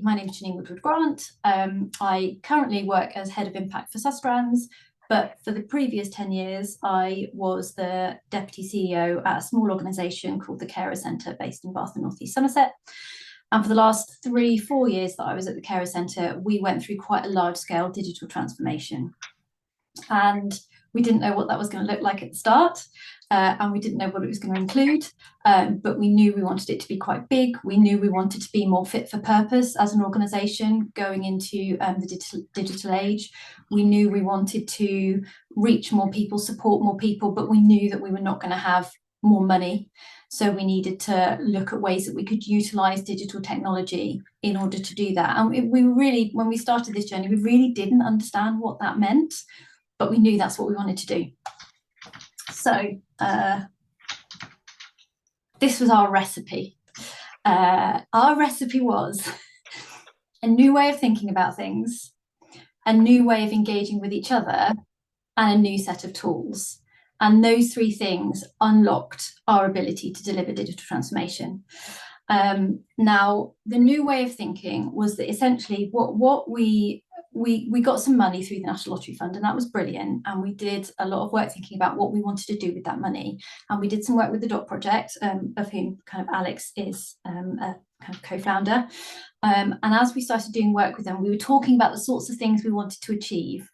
My name is Janine Woodward-Grant. I currently work as Head of Impact for Sustrans, but for the previous 10 years, I was the Deputy CEO at a small organisation called the Carer Centre based in Bath and North East Somerset. And for the last 3-4 years that I was at the Carer Centre, we went through quite a large-scale digital transformation. And we didn't know what that was going to look like at the start, and we didn't know what it was going to include, but we knew we wanted it to be quite big. We knew we wanted to be more fit for purpose as an organisation going into the digital age. We knew we wanted to reach more people, support more people, but we knew that we were not going to have more money. So we needed to look at ways that we could utilise digital technology in order to do that. And we really, when we started this journey, we really didn't understand what that meant, but we knew that's what we wanted to do. So this was our recipe. Our recipe was a new way of thinking about things, a new way of engaging with each other, and a new set of tools. And those three things unlocked our ability to deliver digital transformation. Now, the new way of thinking was that essentially what we got some money through the National Lottery Fund, and that was brilliant. And we did a lot of work thinking about what we wanted to do with that money. And we did some work with the DOT project, of whom kind of Alex is a kind of co-founder. And as we started doing work with them, we were talking about the sorts of things we wanted to achieve.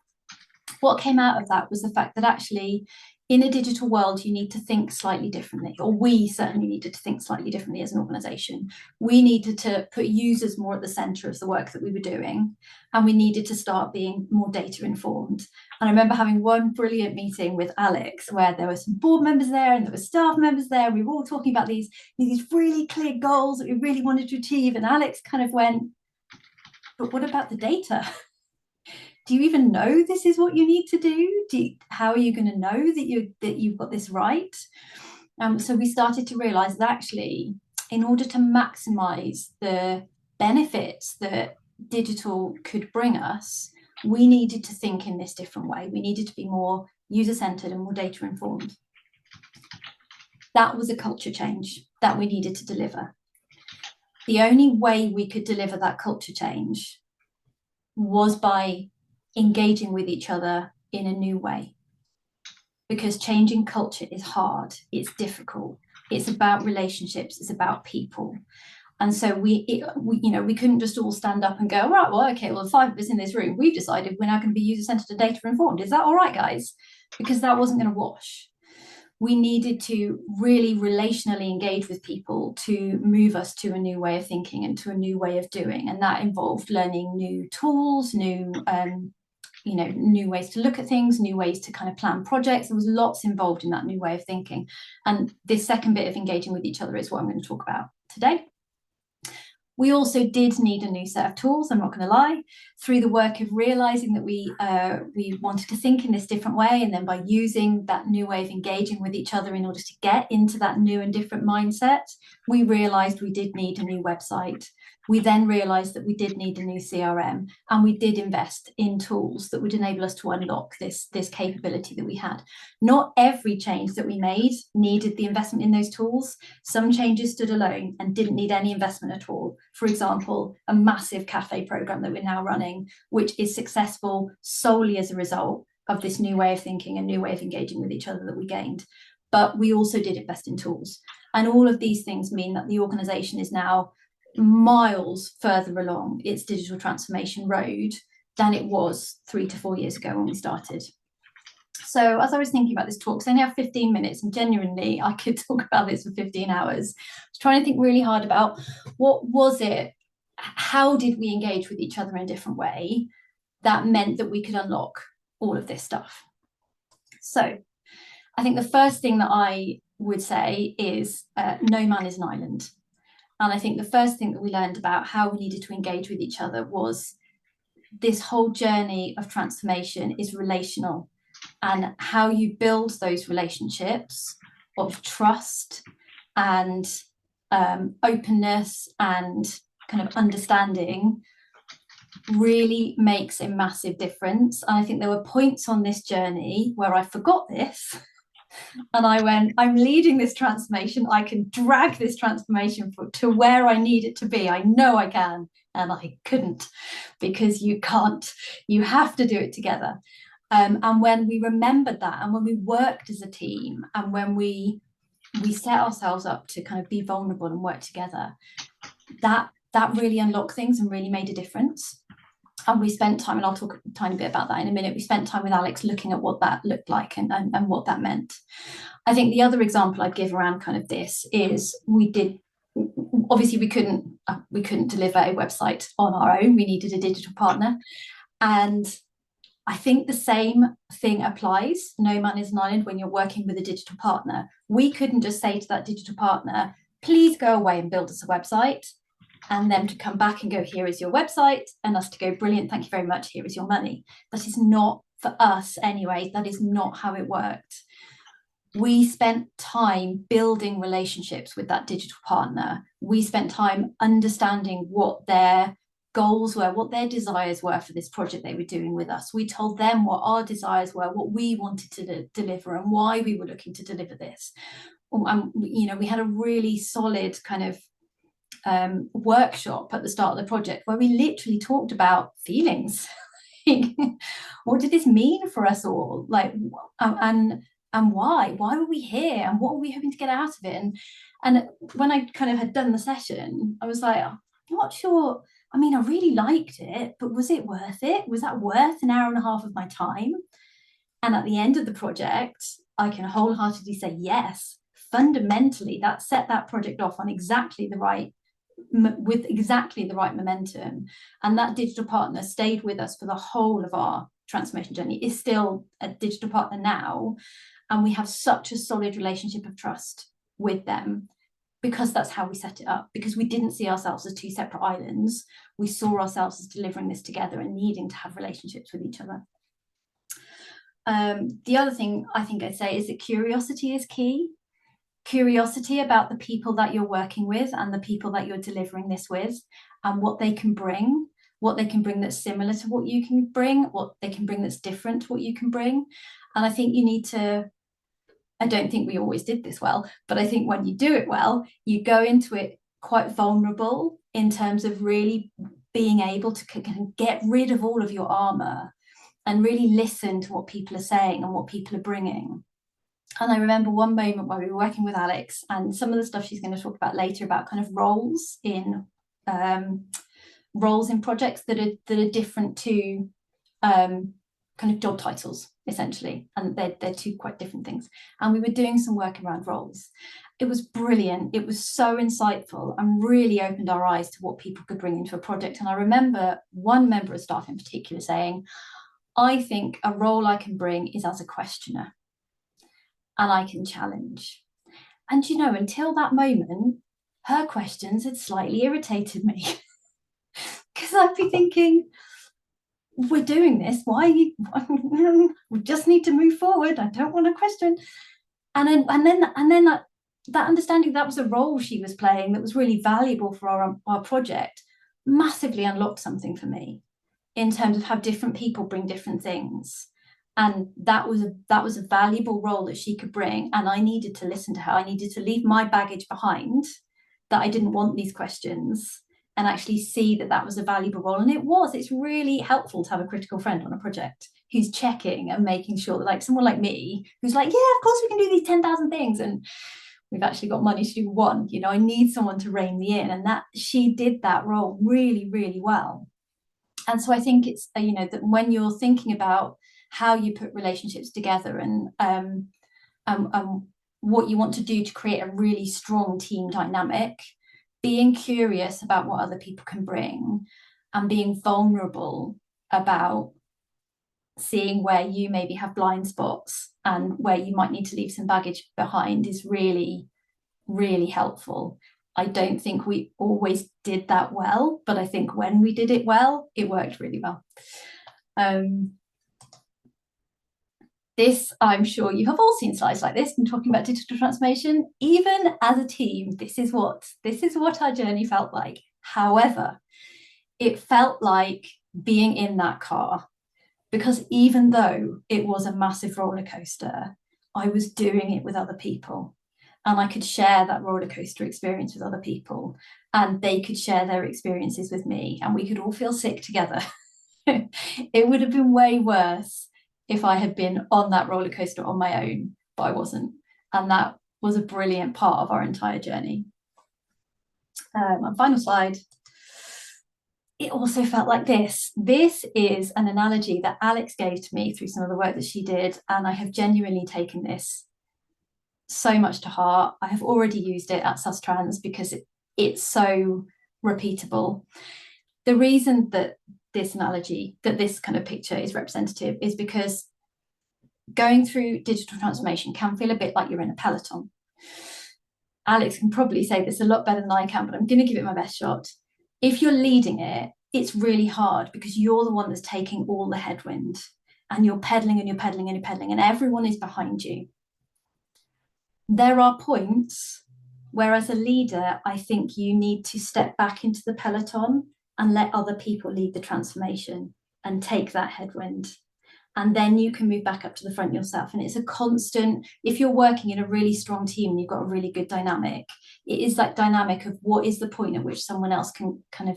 What came out of that was the fact that actually, in a digital world, you need to think slightly differently, or we certainly needed to think slightly differently as an organisation. We needed to put users more at the centre of the work that we were doing, and we needed to start being more data informed. And I remember having one brilliant meeting with Alex where there were some board members there and there were staff members there. We were all talking about these really clear goals that we really wanted to achieve. And Alex kind of went, but what about the data? Do you even know this is what you need to do? How are you going to know that you've got this right? So we started to realise that actually, in order to maximise the benefits that digital could bring us, we needed to think in this different way. We needed to be more user-centred and more data-informed. That was a culture change that we needed to deliver. The only way we could deliver that culture change was by engaging with each other in a new way, because changing culture is hard, it's difficult, it's about relationships, it's about people. And so we couldn't just all stand up and go, right, well, okay, well, the 5 of us in this room, we've decided we're now going to be user-centered and data informed. Is that all right, guys? Because that wasn't going to wash. We needed to really relationally engage with people to move us to a new way of thinking and to a new way of doing. And that involved learning new tools, new ways to look at things, new ways to kind of plan projects. There was lots involved in that new way of thinking. And this second bit of engaging with each other is what I'm going to talk about today. We also did need a new set of tools, I'm not going to lie, through the work of realising that we wanted to think in this different way, and then by using that new way of engaging with each other in order to get into that new and different mindset, we realised we did need a new website. We then realised that we did need a new CRM, and we did invest in tools that would enable us to unlock this capability that we had. Not every change that we made needed the investment in those tools. Some changes stood alone and didn't need any investment at all. For example, a massive cafe programme that we're now running, which is successful solely as a result of this new way of thinking and new way of engaging with each other that we gained. But we also did invest in tools. And all of these things mean that the organisation is now miles further along its digital transformation road than it was 3 to 4 years ago when we started. So as I was thinking about this talk, so I only have 15 minutes, and genuinely I could talk about this for 15 hours. I was trying to think really hard about what was it, how did we engage with each other in a different way that meant that we could unlock all of this stuff. So I think the first thing that I would say is no man is an island. And I think the first thing that we learned about how we needed to engage with each other was this whole journey of transformation is relational, and how you build those relationships of trust and openness and kind of understanding really makes a massive difference. And I think there were points on this journey where I forgot this And I went, I'm leading this transformation. I can drag this transformation to where I need it to be. I know I can. And I couldn't, because you can't. You have to do it together. And when we remembered that, and when we worked as a team, and when we set ourselves up to kind of be vulnerable and work together, that really unlocked things and really made a difference. And we spent time, and I'll talk a tiny bit about that in a minute, we spent time with Alex looking at what that looked like and what that meant. I think the other example I'd give around kind of this is obviously we couldn't deliver a website on our own. We needed a digital partner. And I think the same thing applies. No man is an island when you're working with a digital partner. We couldn't just say to that digital partner, please go away and build us a website, and them to come back and go, here is your website, and us to go, brilliant, thank you very much, here is your money. That is not, for us anyway, that is not how it worked. We spent time building relationships with that digital partner. We spent time understanding what their goals were, what their desires were for this project they were doing with us. We told them what our desires were, what we wanted to deliver, and why we were looking to deliver this. We had a really solid kind of workshop at the start of the project where we literally talked about feelings. What did this mean for us all? Like, and why were we here, and what were we hoping to get out of it? And when I kind of had done the session, I was like, I'm not sure. I mean, I really liked it, but was it worth it? Was that worth an hour and a half of my time? And at the end of the project, I can wholeheartedly say yes. Fundamentally, that set that project off on with exactly the right momentum. And that digital partner stayed with us for the whole of our transformation journey, is still a digital partner now. And we have such a solid relationship of trust with them, because that's how we set it up, because we didn't see ourselves as two separate islands. We saw ourselves as delivering this together and needing to have relationships with each other. The other thing I think I'd say is that curiosity is key. Curiosity about the people that you're working with and the people that you're delivering this with, and what they can bring that's similar to what you can bring, what they can bring that's different to what you can bring. And I think you need to, I don't think we always did this well, but I think when you do it well, you go into it quite vulnerable in terms of really being able to get rid of all of your armor and really listen to what people are saying and what people are bringing. And I remember one moment where we were working with Alex, and some of the stuff she's going to talk about later about kind of roles in projects that are different to kind of job titles, essentially, and they're two quite different things. And we were doing some work around roles. It was brilliant. It was so insightful and really opened our eyes to what people could bring into a project. And I remember one member of staff in particular saying, I think a role I can bring is as a questioner, and I can challenge. And until that moment, her questions had slightly irritated me, because I'd be thinking, we're doing this, why we just need to move forward, I don't want to question. And then that understanding that was a role she was playing that was really valuable for our project massively unlocked something for me in terms of how different people bring different things. And that was a valuable role that she could bring. And I needed to listen to her. I needed to leave my baggage behind, that I didn't want these questions, and actually see that was a valuable role. And it's really helpful to have a critical friend on a project who's checking and making sure that, like, someone like me, who's like, yeah, of course we can do these 10,000 things, and we've actually got money to do one. I need someone to rein me in. And that she did that role really, really well. And so I think it's, that when you're thinking about how you put relationships together and what you want to do to create a really strong team dynamic, being curious about what other people can bring and being vulnerable about seeing where you maybe have blind spots and where you might need to leave some baggage behind is really, really helpful. I don't think we always did that well, but I think when we did it well, it worked really well. This, I'm sure you have all seen slides like this and talking about digital transformation. Even as a team, this is what our journey felt like. However, it felt like being in that car, because even though it was a massive roller coaster, I was doing it with other people, and I could share that roller coaster experience with other people, and they could share their experiences with me, and we could all feel sick together. It would have been way worse if I had been on that roller coaster on my own, but I wasn't. And that was a brilliant part of our entire journey. And final slide. It also felt like this. This is an analogy that Alex gave to me through some of the work that she did, and I have genuinely taken this so much to heart. I have already used it at Sustrans because it's so repeatable. The reason that this analogy, that this kind of picture is representative, is because going through digital transformation can feel a bit like you're in a peloton. Alex can probably say this a lot better than I can, but I'm going to give it my best shot. If you're leading it, it's really hard because you're the one that's taking all the headwind, and you're pedaling and you're pedaling and you're pedaling, and everyone is behind you. There are points where, as a leader, I think you need to step back into the peloton and let other people lead the transformation and take that headwind. And then you can move back up to the front yourself. And it's a constant, if you're working in a really strong team and you've got a really good dynamic, it is that dynamic of what is the point at which someone else can kind of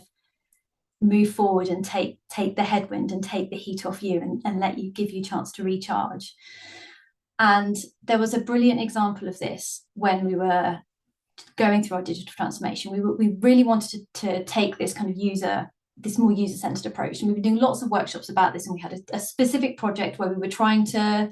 move forward and take the headwind and take the heat off you, and let you, give you a chance to recharge. And there was a brilliant example of this when we were going through our digital transformation. We really wanted to take this kind of this more user-centered approach, and we were doing lots of workshops about this, and we had a specific project where we were trying to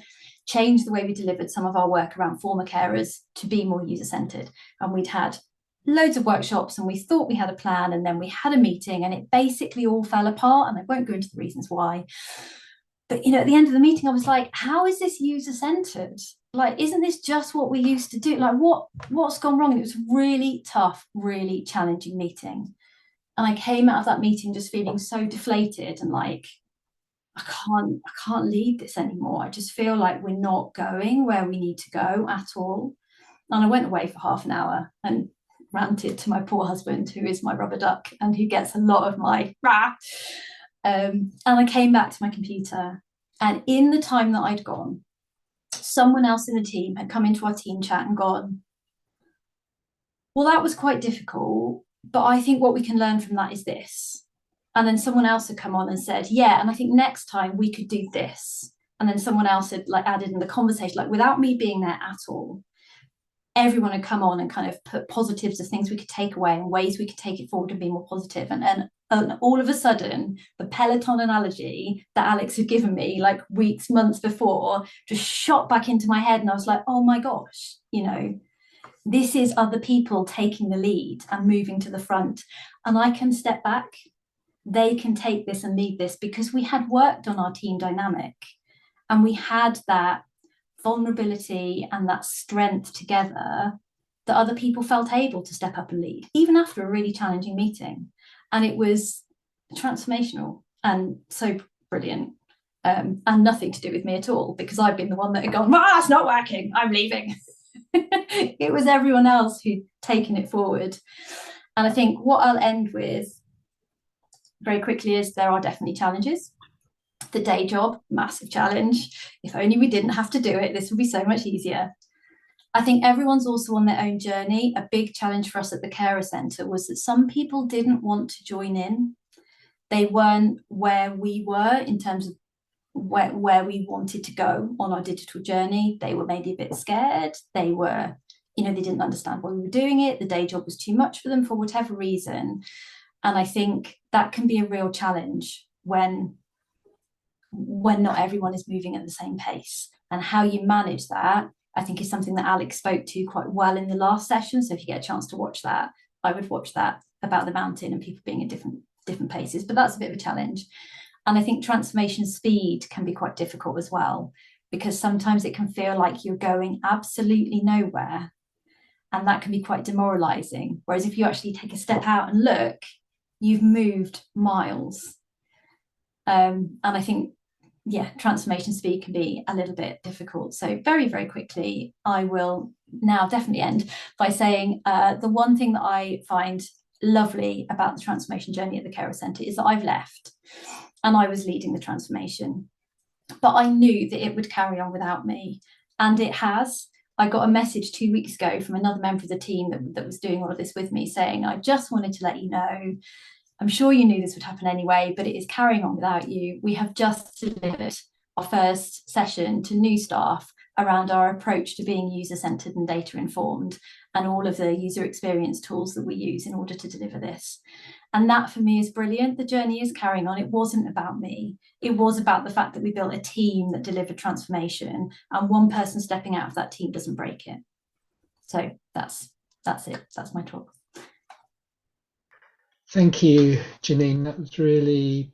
change the way we delivered some of our work around former carers to be more user-centered. And we'd had loads of workshops, and we thought we had a plan, and then we had a meeting, and it basically all fell apart, and I won't go into the reasons why. But at the end of the meeting, I was like, how is this user-centered? Like, isn't this just what we used to do? Like, what's gone wrong? And it was a really tough, really challenging meeting. And I came out of that meeting just feeling so deflated and like, I can't lead this anymore. I just feel like we're not going where we need to go at all. And I went away for half an hour and ranted to my poor husband, who is my rubber duck and who gets a lot of my rah. And I came back to my computer, and in the time that I'd gone, someone else in the team had come into our team chat and gone, well, that was quite difficult, but I think what we can learn from that is this. And then someone else had come on and said, yeah, and I think next time we could do this. And then someone else had added in the conversation, without me being there at all, everyone had come on and kind of put positives of things we could take away and ways we could take it forward and be more positive. And all of a sudden, the Peloton analogy that Alex had given me weeks, months before just shot back into my head. And I was like, oh my gosh, this is other people taking the lead and moving to the front. And I can step back. They can take this and lead this, because we had worked on our team dynamic and we had that vulnerability and that strength together, that other people felt able to step up and lead, even after a really challenging meeting. And it was transformational and so brilliant, and nothing to do with me at all, because I've been the one that had gone, it's not working, I'm leaving. It was everyone else who'd taken it forward. And I think what I'll end with very quickly is there are definitely challenges. The day job, massive challenge. If only we didn't have to do it, this would be so much easier. I think everyone's also on their own journey. A big challenge for us at the Carer Centre was that some people didn't want to join in. They weren't where we were in terms of where we wanted to go on our digital journey. They were maybe a bit scared. They were, they didn't understand why we were doing it. The day job was too much for them for whatever reason. And I think that can be a real challenge when not everyone is moving at the same pace. And how you manage that, I think, is something that Alex spoke to quite well in the last session. So if you get a chance to watch that, I would watch that, about the mountain and people being at different paces. But that's a bit of a challenge. And I think transformation speed can be quite difficult as well, because sometimes it can feel like you're going absolutely nowhere. And that can be quite demoralizing. Whereas if you actually take a step out and look, you've moved miles. And I think, transformation speed can be a little bit difficult. So very, very quickly, I will now definitely end by saying the one thing that I find lovely about the transformation journey at the Carer Centre is that I've left and I was leading the transformation, but I knew that it would carry on without me. And it has. I got a message 2 weeks ago from another member of the team that was doing all of this with me saying, I just wanted to let you know, I'm sure you knew this would happen anyway, but it is carrying on without you. We have just delivered our first session to new staff around our approach to being user-centered and data-informed, and all of the user experience tools that we use in order to deliver this. And that for me is brilliant. The journey is carrying on. It wasn't about me. It was about the fact that we built a team that delivered transformation, and one person stepping out of that team doesn't break it. So that's it. That's my talk. Thank you, Janine. That was really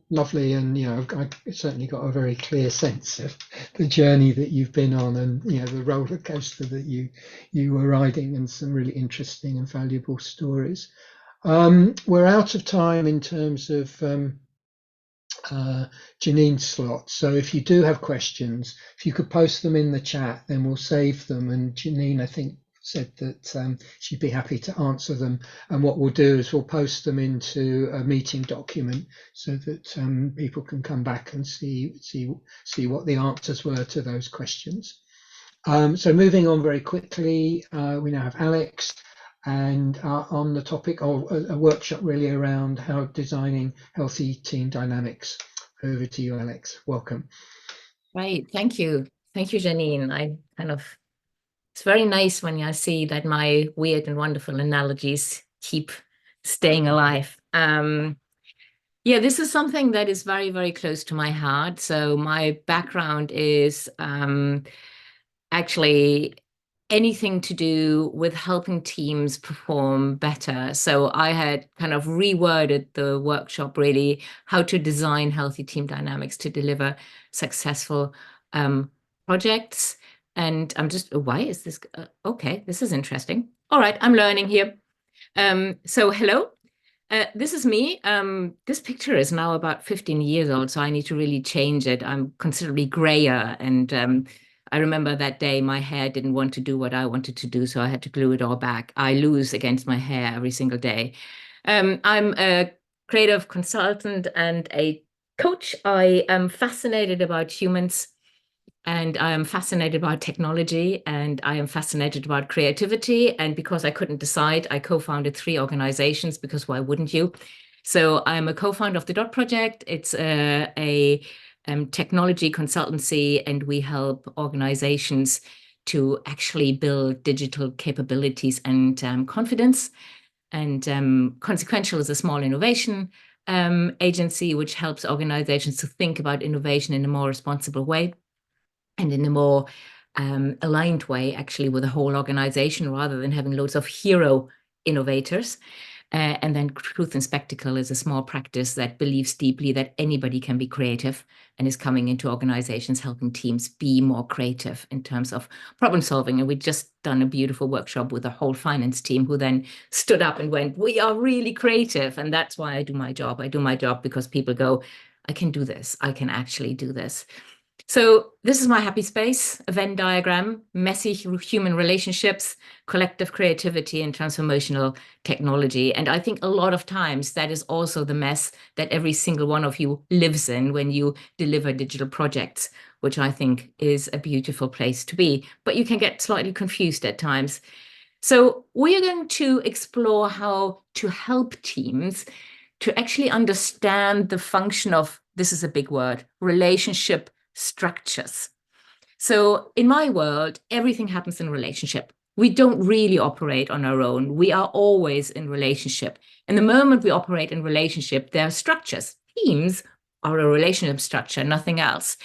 lovely, and I certainly got a very clear sense of the journey that you've been on, and the roller coaster that you were riding, and some really interesting and valuable stories. We're out of time in terms of Janine's slot, so if you do have questions, if you could post them in the chat, then we'll save them. And Janine, I think, said that she'd be happy to answer them, and what we'll do is we'll post them into a meeting document so that people can come back and see what the answers were to those questions. So moving on very quickly, we now have Alex, and on the topic of a workshop really around how designing healthy team dynamics. Over to you, Alex. Welcome. Right, thank you, Janine. It's very nice when I see that my weird and wonderful analogies keep staying alive. Yeah, this is something that is very, very close to my heart. So my background is actually anything to do with helping teams perform better. So I had kind of reworded the workshop really, how to design healthy team dynamics to deliver successful projects. And I'm just, why is this? Okay, this is interesting. All right, I'm learning here. So hello, this is me. This picture is now about 15 years old, so I need to really change it. I'm considerably grayer, and I remember that day my hair didn't want to do what I wanted to do, so I had to glue it all back. I lose against my hair every single day. I'm a creative consultant and a coach. I am fascinated about humans, and I am fascinated about technology, and I am fascinated about creativity. And because I couldn't decide, I co-founded 3 organizations, because why wouldn't you? So I'm a co-founder of the DOT Project. It's a technology consultancy, and we help organizations to actually build digital capabilities and confidence. And Consequential is a small innovation agency which helps organizations to think about innovation in a more responsible way, and in a more aligned way, actually, with the whole organization, rather than having loads of hero innovators. And then Truth and Spectacle is a small practice that believes deeply that anybody can be creative, and is coming into organizations helping teams be more creative in terms of problem solving. And we've just done a beautiful workshop with the whole finance team, who then stood up and went, we are really creative. And that's why I do my job. I do my job because people go, I can do this. I can actually do this. So this is my happy space, a Venn diagram: messy human relationships, collective creativity, and transformational technology. And I think a lot of times that is also the mess that every single one of you lives in when you deliver digital projects, which I think is a beautiful place to be. But you can get slightly confused at times. So we are going to explore how to help teams to actually understand the function of, this is a big word, relationship structures. So in my world, everything happens in relationship. We don't really operate on our own. We are always in relationship. And the moment we operate in relationship, there are structures. Teams are a relationship structure, nothing else.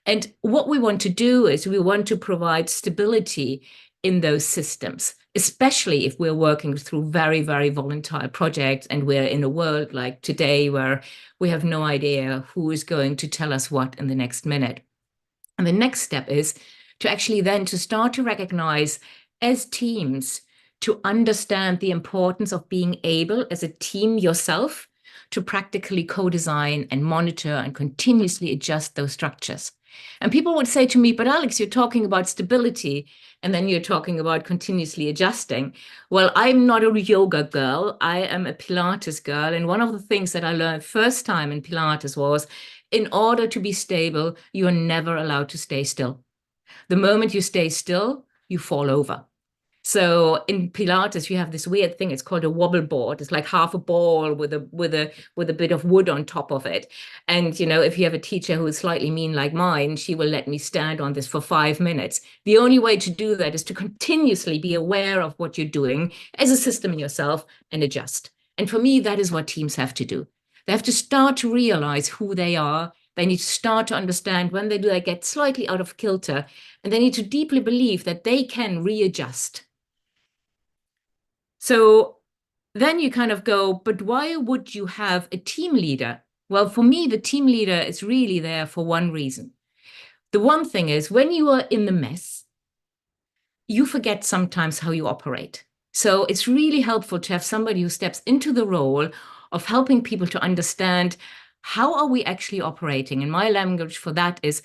And what we want to do is we want to provide stability in those systems, especially if we're working through very, very volatile projects, and we're in a world like today where we have no idea who is going to tell us what in the next minute. And the next step is to actually then to start to recognize as teams, to understand the importance of being able as a team yourself to practically co-design and monitor and continuously adjust those structures. And people would say to me, but Alex, you're talking about stability, and then you're talking about continuously adjusting. Well, I'm not a yoga girl. I am a Pilates girl. And one of the things that I learned first time in Pilates was, in order to be stable, you're never allowed to stay still. The moment you stay still, you fall over. So in Pilates, you have this weird thing. It's called a wobble board. It's like half a ball with a bit of wood on top of it. And if you have a teacher who is slightly mean like mine, she will let me stand on this for 5 minutes. The only way to do that is to continuously be aware of what you're doing as a system in yourself and adjust. And for me, that is what teams have to do. They have to start to realize who they are. They need to start to understand when they do, they get slightly out of kilter, and they need to deeply believe that they can readjust. So then you kind of go, but why would you have a team leader? Well, for me, the team leader is really there for one reason. The one thing is, when you are in the mess, you forget sometimes how you operate. So it's really helpful to have somebody who steps into the role of helping people to understand how are we actually operating. And my language for that is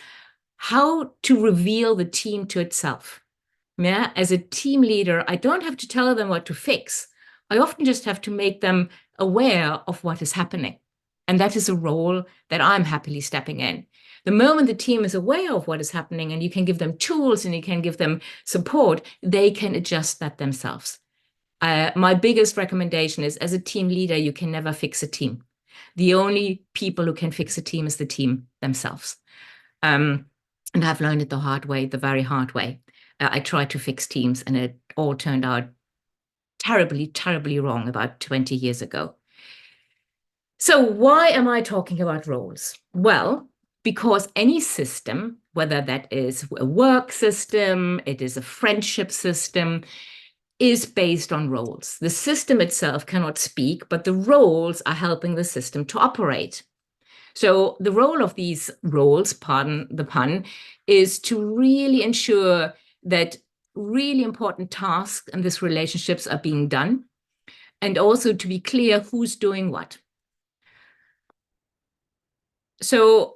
how to reveal the team to itself. Yeah, as a team leader, I don't have to tell them what to fix. I often just have to make them aware of what is happening. And that is a role that I'm happily stepping in. The moment the team is aware of what is happening and you can give them tools and you can give them support, they can adjust that themselves. My biggest recommendation is, as a team leader, you can never fix a team. The only people who can fix a team is the team themselves. And I've learned it the hard way, the very hard way. I tried to fix teams and it all turned out terribly, terribly wrong about 20 years ago. So why am I talking about roles? Well, because any system, whether that is a work system, it is a friendship system, is based on roles. The system itself cannot speak, but the roles are helping the system to operate. So the role of these roles, pardon the pun, is to really ensure that really important tasks in these relationships are being done, and also to be clear who's doing what. So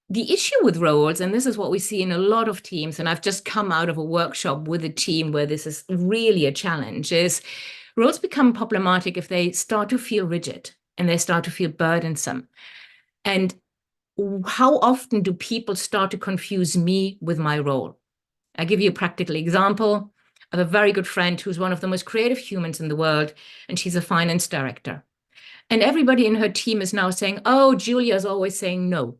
the issue with roles, and this is what we see in a lot of teams, and I've just come out of a workshop with a team where this is really a challenge, is roles become problematic if they start to feel rigid and they start to feel burdensome. And how often do people start to confuse me with my role? I'll give you a practical example. I have a very good friend who's one of the most creative humans in the world, and she's a finance director. And everybody in her team is now saying, oh, Julia's always saying no.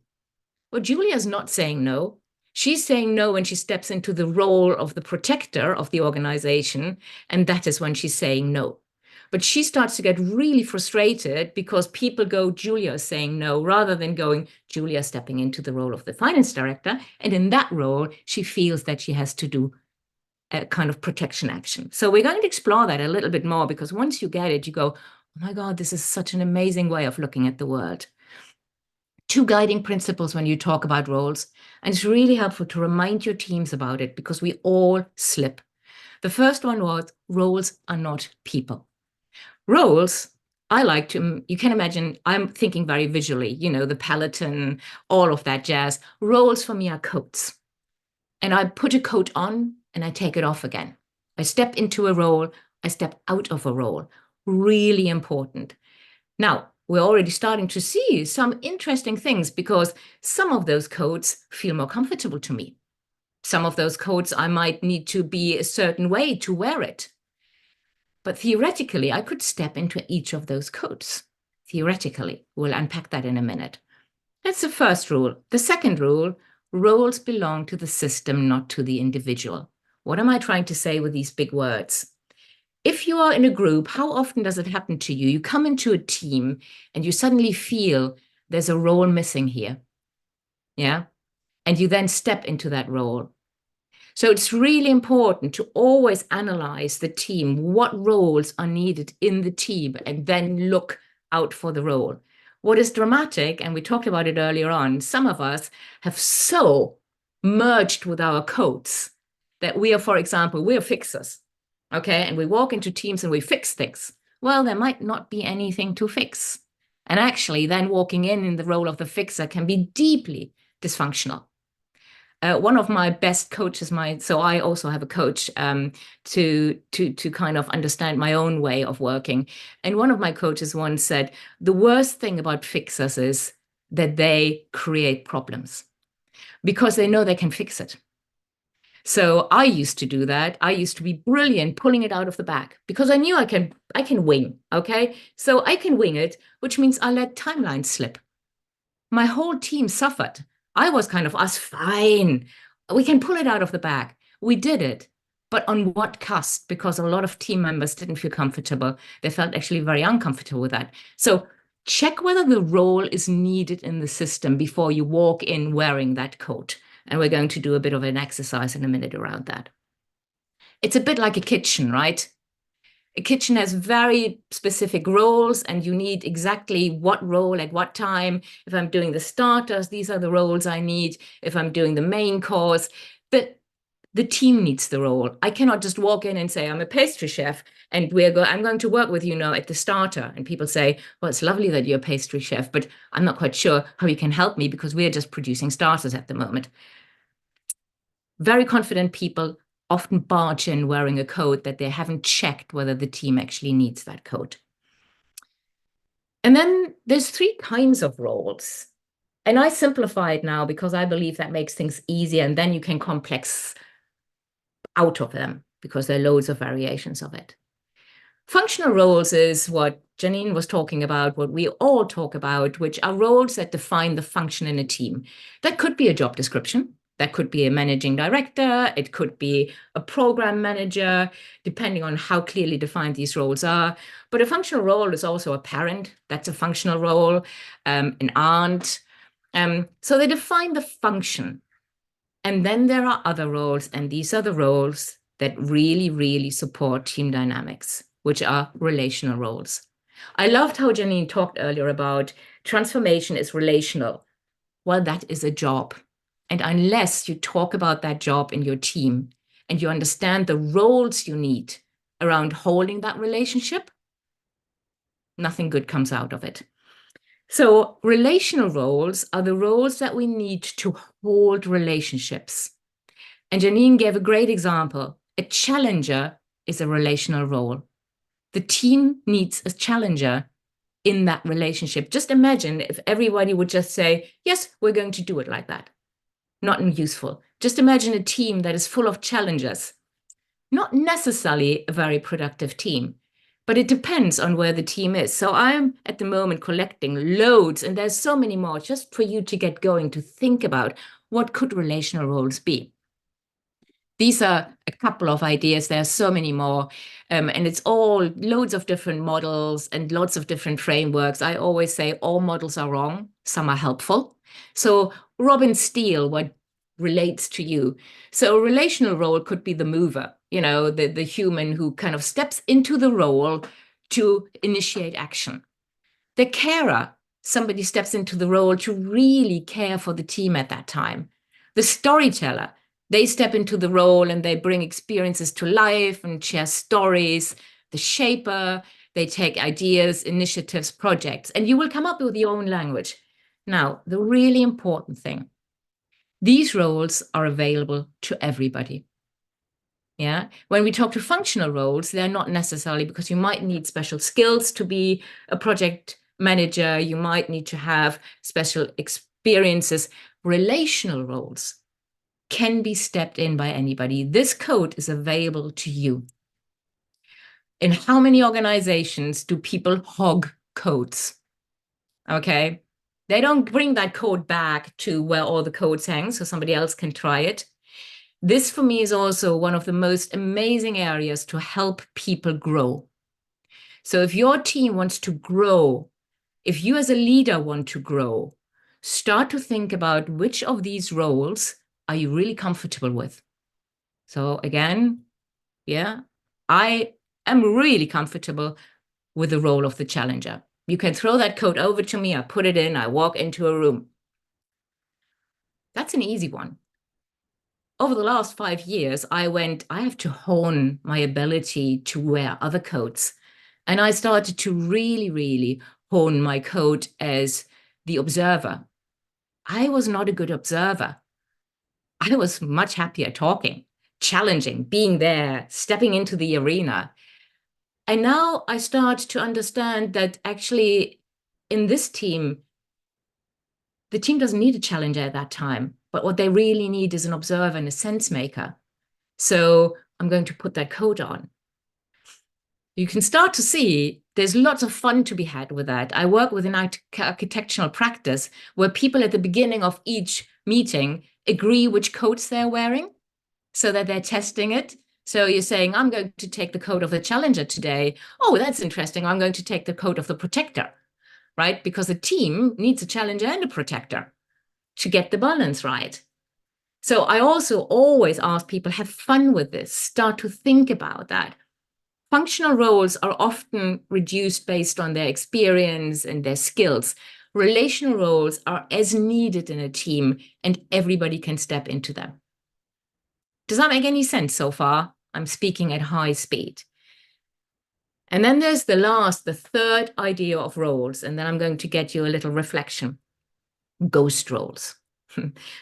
Well, Julia's not saying no. She's saying no when she steps into the role of the protector of the organization, and that is when she's saying no. But she starts to get really frustrated because people go, Julia is saying no, rather than going, Julia stepping into the role of the finance director. And in that role, she feels that she has to do a kind of protection action. So we're going to explore that a little bit more, because once you get it, you go, oh my God, this is such an amazing way of looking at the world. Two guiding principles when you talk about roles, and it's really helpful to remind your teams about it because we all slip. The first one was, roles are not people. Roles, I like to, you can imagine, I'm thinking very visually, the Peloton, all of that jazz. Roles for me are coats. And I put a coat on and I take it off again. I step into a role, I step out of a role. Really important. Now, we're already starting to see some interesting things because some of those coats feel more comfortable to me. Some of those coats, I might need to be a certain way to wear it. But theoretically, I could step into each of those coats. Theoretically, we'll unpack that in a minute. That's the first rule. The second rule, roles belong to the system, not to the individual. What am I trying to say with these big words? If you are in a group, how often does it happen to you? You come into a team and you suddenly feel there's a role missing here. Yeah. And you then step into that role. So it's really important to always analyze the team, what roles are needed in the team, and then look out for the role. What is dramatic, and we talked about it earlier on, some of us have so merged with our coats that we are, for example, we're fixers, okay? And we walk into teams and we fix things. Well, there might not be anything to fix. And actually, then walking in the role of the fixer can be deeply dysfunctional. One of my best coaches, so I also have a coach to kind of understand my own way of working. And one of my coaches once said, the worst thing about fixers is that they create problems because they know they can fix it. So I used to do that. I used to be brilliant pulling it out of the bag because I knew I can wing, okay? So I can wing it, which means I let timelines slip. My whole team suffered. I was kind of us, fine. We can pull it out of the bag. We did it. But on what cost? Because a lot of team members didn't feel comfortable. They felt actually very uncomfortable with that. So check whether the role is needed in the system before you walk in wearing that coat. And we're going to do a bit of an exercise in a minute around that. It's a bit like a kitchen, right? A kitchen has very specific roles, and you need exactly what role at what time. If I'm doing the starters, these are the roles I need. If I'm doing the main course, the team needs the role. I cannot just walk in and say, I'm a pastry chef, and I'm going to work with you now at the starter. And people say, well, it's lovely that you're a pastry chef, but I'm not quite sure how you can help me because we're just producing starters at the moment. Very confident people often barge in wearing a coat that they haven't checked whether the team actually needs that coat. And then there's 3 kinds of roles. And I simplify it now because I believe that makes things easier, and then you can complex out of them because there are loads of variations of it. Functional roles is what Janine was talking about, what we all talk about, which are roles that define the function in a team. That could be a job description. That could be a managing director. It could be a program manager, depending on how clearly defined these roles are. But a functional role is also a parent. That's a functional role, an aunt. So they define the function. And then there are other roles, and these are the roles that really, really support team dynamics, which are relational roles. I loved how Janine talked earlier about transformation is relational. Well, that is a job. And unless you talk about that job in your team and you understand the roles you need around holding that relationship, nothing good comes out of it. So relational roles are the roles that we need to hold relationships. And Janine gave a great example. A challenger is a relational role. The team needs a challenger in that relationship. Just imagine if everybody would just say, yes, we're going to do it like that. Not useful. Just imagine a team that is full of challengers. Not necessarily a very productive team, but it depends on where the team is. So I'm at the moment collecting loads, and there's so many more just for you to get going to think about what could relational roles be. These are a couple of ideas. There are so many more. And it's all loads of different models and lots of different frameworks. I always say all models are wrong. Some are helpful. So Robin Steele, what relates to you? So a relational role could be the mover, the human who kind of steps into the role to initiate action. The carer, somebody steps into the role to really care for the team at that time. The storyteller, they step into the role and they bring experiences to life and share stories. The shaper, they take ideas, initiatives, projects, and you will come up with your own language. Now, the really important thing, these roles are available to everybody. Yeah. When we talk to functional roles, they're not necessarily, because you might need special skills to be a project manager. You might need to have special experiences. Relational roles can be stepped in by anybody. This code is available to you. In how many organizations do people hog codes? Okay. They don't bring that code back to where all the codes hang so somebody else can try it. This for me is also one of the most amazing areas to help people grow. So if your team wants to grow, if you as a leader want to grow, start to think about which of these roles are you really comfortable with. So again, yeah, I am really comfortable with the role of the challenger. You can throw that code over to me, I put it in, I walk into a room. That's an easy one. Over the last 5 years, I have to hone my ability to wear other coats. And I started to really, really hone my coat as the observer. I was not a good observer. I was much happier talking, challenging, being there, stepping into the arena. And now I start to understand that actually in this team, the team doesn't need a challenger at that time, but what they really need is an observer and a sense maker. So I'm going to put that coat on. You can start to see there's lots of fun to be had with that. I work with an architectural practice where people at the beginning of each meeting agree which coats they're wearing so that they're testing it. So you're saying, I'm going to take the coat of the challenger today. Oh, that's interesting. I'm going to take the coat of the protector, right? Because a team needs a challenger and a protector to get the balance right. So I also always ask people, have fun with this. Start to think about that. Functional roles are often reduced based on their experience and their skills. Relational roles are as needed in a team, and everybody can step into them. Does that make any sense so far? I'm speaking at high speed. And then there's the third idea of roles, and then I'm going to get you a little reflection. Ghost roles.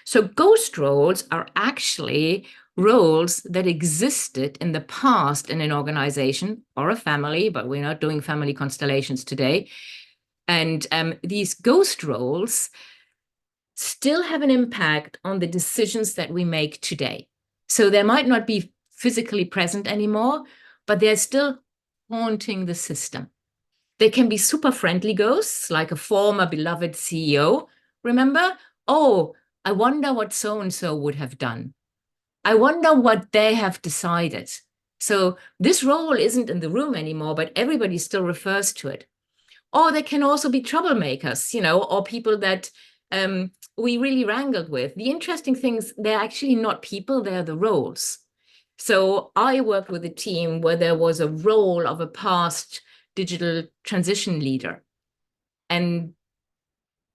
So ghost roles are actually roles that existed in the past in an organization or a family, but we're not doing family constellations today. And these ghost roles still have an impact on the decisions that we make today. So they might not be physically present anymore, but they're still haunting the system. They can be super friendly ghosts, like a former beloved CEO. Remember? Oh, I wonder what so-and-so would have done. I wonder what they have decided. So this role isn't in the room anymore, but everybody still refers to it. Or they can also be troublemakers, or people that we really wrangled with. The interesting things, they're actually not people, they're the roles. So I worked with a team where there was a role of a past digital transition leader. And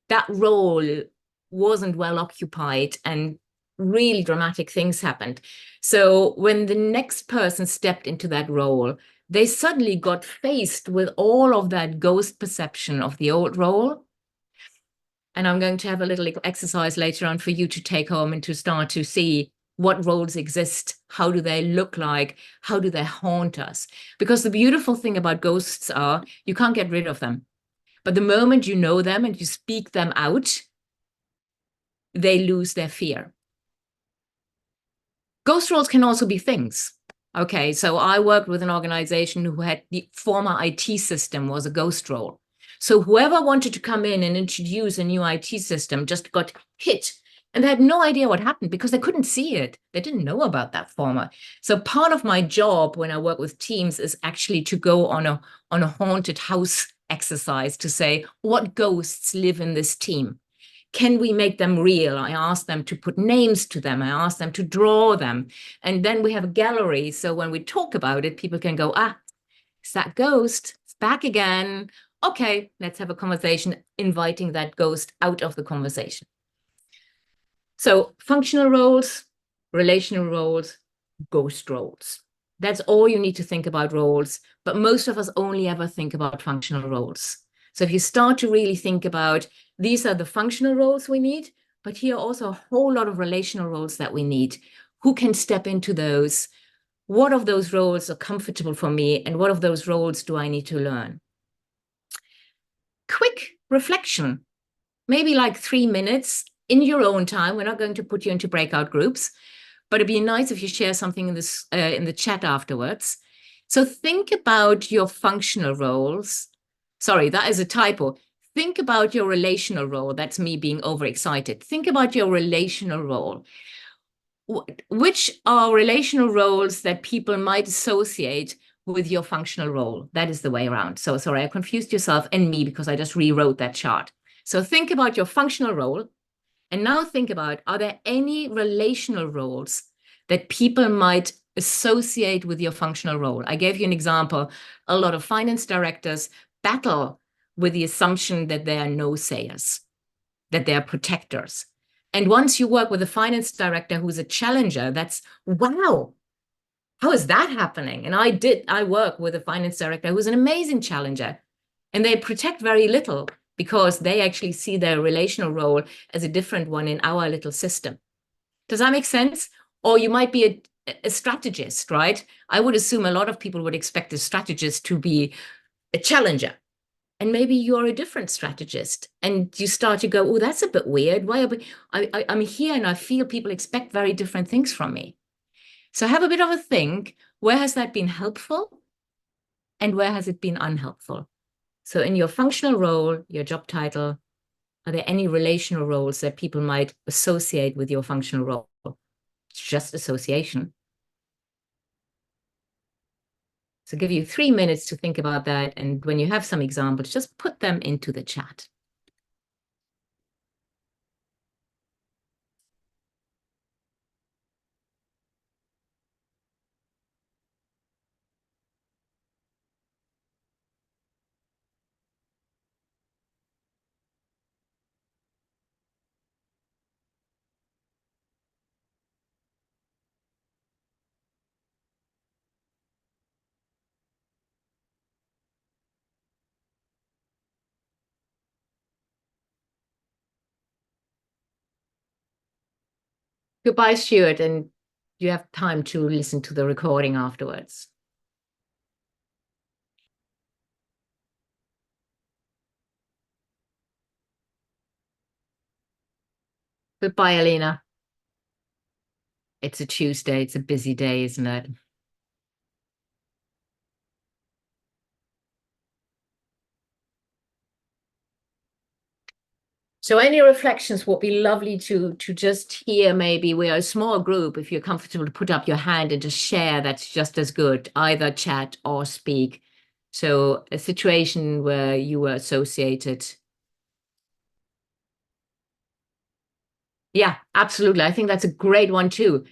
that role wasn't well occupied and really dramatic things happened. So when the next person stepped into that role, they suddenly got faced with all of that ghost perception of the old role. And I'm going to have a little exercise later on for you to take home and to start to see what roles exist, how do they look like, how do they haunt us? Because the beautiful thing about ghosts are you can't get rid of them. But the moment you know them and you speak them out, they lose their fear. Ghost roles can also be things. Okay, so I worked with an organization who had the former IT system was a ghost role. So whoever wanted to come in and introduce a new IT system just got hit. And they had no idea what happened because they couldn't see it. They didn't know about that former. So part of my job when I work with teams is actually to go on a haunted house exercise to say, what ghosts live in this team? Can we make them real? I asked them to put names to them. I asked them to draw them. And then we have a gallery. So when we talk about it, people can go, it's that ghost. It's back again. Okay, let's have a conversation, inviting that ghost out of the conversation. So functional roles, relational roles, ghost roles. That's all you need to think about roles. But most of us only ever think about functional roles. So if you start to really think about these are the functional roles we need, but here are also a whole lot of relational roles that we need. Who can step into those? What of those roles are comfortable for me? And what of those roles do I need to learn? Quick reflection, maybe like 3 minutes in your own time. We're not going to put you into breakout groups, but it'd be nice if you share something in this in the chat afterwards. So think about your functional roles. Sorry, that is a typo. Think about your relational role. That's me being overexcited. Think about your relational role. Which are relational roles that people might associate with your functional role? That is the way around. So sorry, I confused yourself and me because I just rewrote that chart. So think about your functional role. And now think about, are there any relational roles that people might associate with your functional role? I gave you an example. A lot of finance directors battle with the assumption that they are no-sayers, that they are protectors. And once you work with a finance director who's a challenger, that's, wow, how is that happening? And I work with a finance director who's an amazing challenger, and they protect very little because they actually see their relational role as a different one in our little system. Does that make sense? Or you might be a strategist, right? I would assume a lot of people would expect a strategist to be a challenger. And maybe you're a different strategist and you start to go, oh, that's a bit weird. Why are I'm here and I feel people expect very different things from me. So have a bit of a think, where has that been helpful and where has it been unhelpful? So in your functional role, your job title, are there any relational roles that people might associate with your functional role? It's just association. So give you 3 minutes to think about that. And when you have some examples, just put them into the chat. Goodbye, Stuart, and you have time to listen to the recording afterwards. Goodbye, Alina. It's a Tuesday. It's a busy day, isn't it? So any reflections would be lovely to just hear. Maybe we are a small group. If you're comfortable to put up your hand and just share, that's just as good, either chat or speak. So a situation where you were associated. Yeah, absolutely. I think that's a great one too.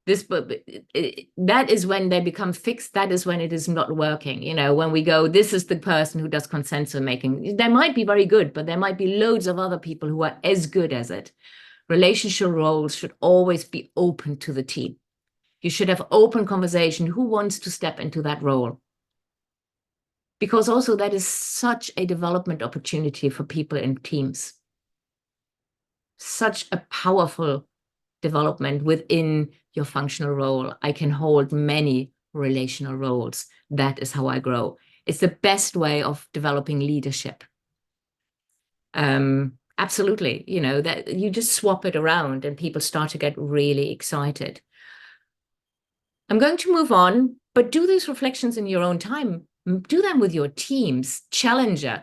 That is when they become fixed. That is when it is not working. You know, when we go, this is the person who does consensus making. They might be very good, but there might be loads of other people who are as good as it. Relationship roles should always be open to the team. You should have open conversation. Who wants to step into that role? Because also that is such a development opportunity for people in teams. Such a powerful development within your functional role. I can hold many relational roles. That is how I grow. It's the best way of developing leadership. Absolutely, you know, that you just swap it around and people start to get really excited. I'm going to move on, but do these reflections in your own time. Do them with your teams. Challenger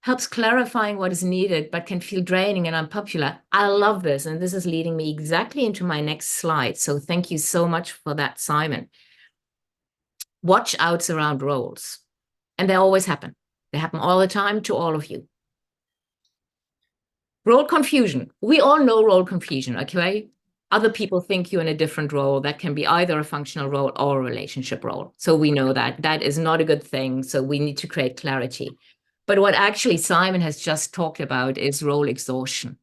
helps clarifying what is needed, but can feel draining and unpopular. I love this. And this is leading me exactly into my next slide. So thank you so much for that, Simon. Watch outs around roles. And they always happen. They happen all the time to all of you. Role confusion. We all know role confusion, okay? Other people think you're in a different role. That can be either a functional role or a relationship role. So we know that. That is not a good thing. So we need to create clarity. But what actually Simon has just talked about is role exhaustion.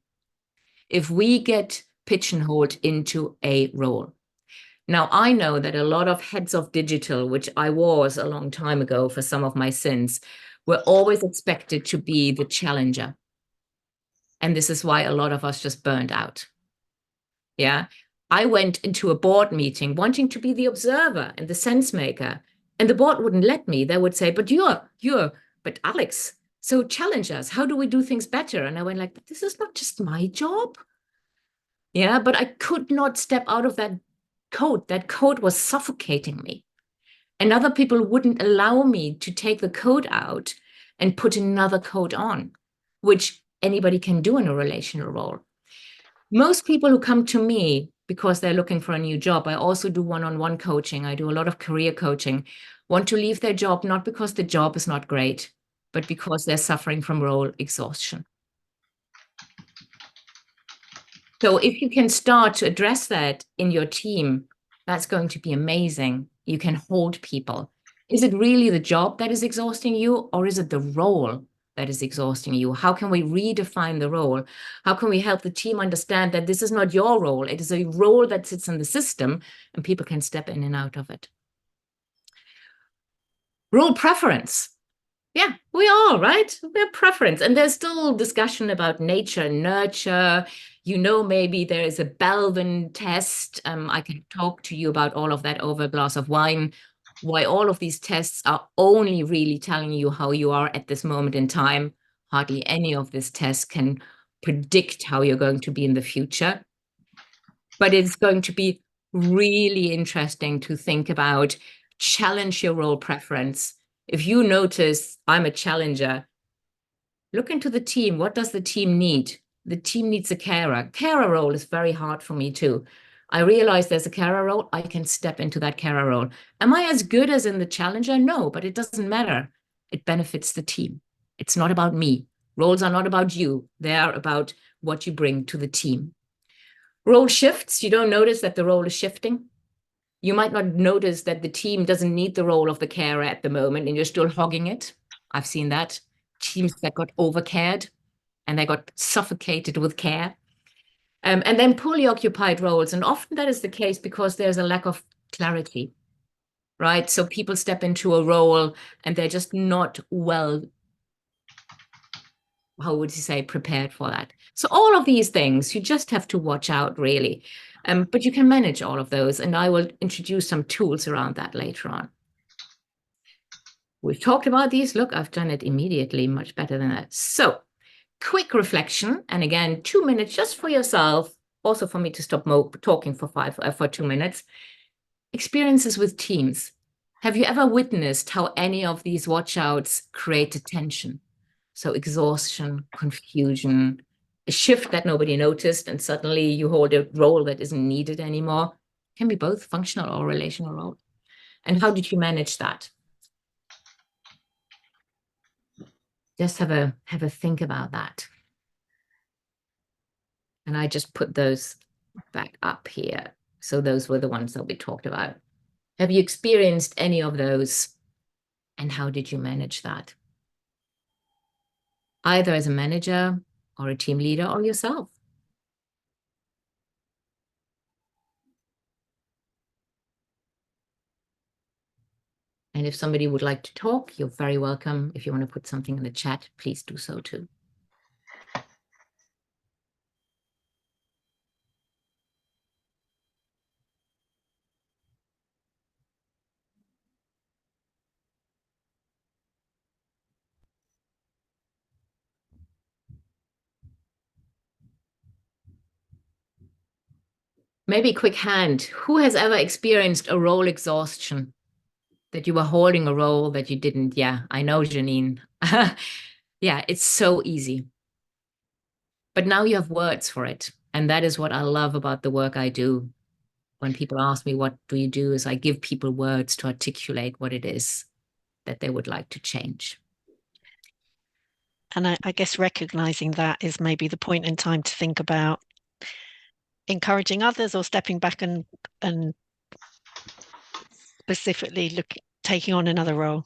If we get pigeonholed into a role. Now, I know that a lot of heads of digital, which I was a long time ago for some of my sins, were always expected to be the challenger. And this is why a lot of us just burned out. Yeah. I went into a board meeting wanting to be the observer and the sense maker. And the board wouldn't let me. They would say, but but Alex, so challenge us. How do we do things better? And I went like, but this is not just my job. Yeah, but I could not step out of that code. That code was suffocating me. And other people wouldn't allow me to take the code out and put another code on, which anybody can do in a relational role. Most people who come to me because they're looking for a new job, I also do one-on-one coaching. I do a lot of career coaching, want to leave their job, not because the job is not great, but because they're suffering from role exhaustion. So if you can start to address that in your team, that's going to be amazing. You can hold people. Is it really the job that is exhausting you, or is it the role that is exhausting you? How can we redefine the role? How can we help the team understand that this is not your role? It is a role that sits in the system and people can step in and out of it. Role preference. Yeah, we are, right? We're preference. And there's still discussion about nature and nurture. You know, maybe there is a Belvin test. I can talk to you about all of that over a glass of wine, why all of these tests are only really telling you how you are at this moment in time. Hardly any of these tests can predict how you're going to be in the future. But it's going to be really interesting to think about. Challenge your role preference. If you notice I'm a challenger, look into the team. What does the team need? The team needs a carer. Carer role is very hard for me too. I realize there's a carer role. I can step into that carer role. Am I as good as in the challenger? No, but it doesn't matter. It benefits the team. It's not about me. Roles are not about you. They are about what you bring to the team. Role shifts. You don't notice that the role is shifting. You might not notice that the team doesn't need the role of the carer at the moment and you're still hogging it. I've seen that. Teams that got overcared and they got suffocated with care. And then poorly occupied roles. And often that is the case because there's a lack of clarity, right? So people step into a role and they're just not well, how would you say, prepared for that. So all of these things, you just have to watch out, really. But you can manage all of those. And I will introduce some tools around that later on. We've talked about these. Look, I've done it immediately, much better than that. So quick reflection. And again, 2 minutes just for yourself. Also for me to stop talking for 2 minutes. Experiences with teams. Have you ever witnessed how any of these watchouts create tension? So exhaustion, confusion, a shift that nobody noticed, and suddenly you hold a role that isn't needed anymore. Can be both functional or relational role. And how did you manage that? Just have a think about that. And I just put those back up here. So those were the ones that we talked about. Have you experienced any of those? And how did you manage that? Either as a manager or a team leader or yourself. And if somebody would like to talk, you're very welcome. If you want to put something in the chat, please do so too. Maybe quick hand. Who has ever experienced a role exhaustion? That you were holding a role that you didn't? Yeah, I know, Janine. Yeah, it's so easy. But now you have words for it. And that is what I love about the work I do. When people ask me, what do you do? Is I give people words to articulate what it is that they would like to change. And I guess recognizing that is maybe the point in time to think about encouraging others or stepping back and specifically taking on another role.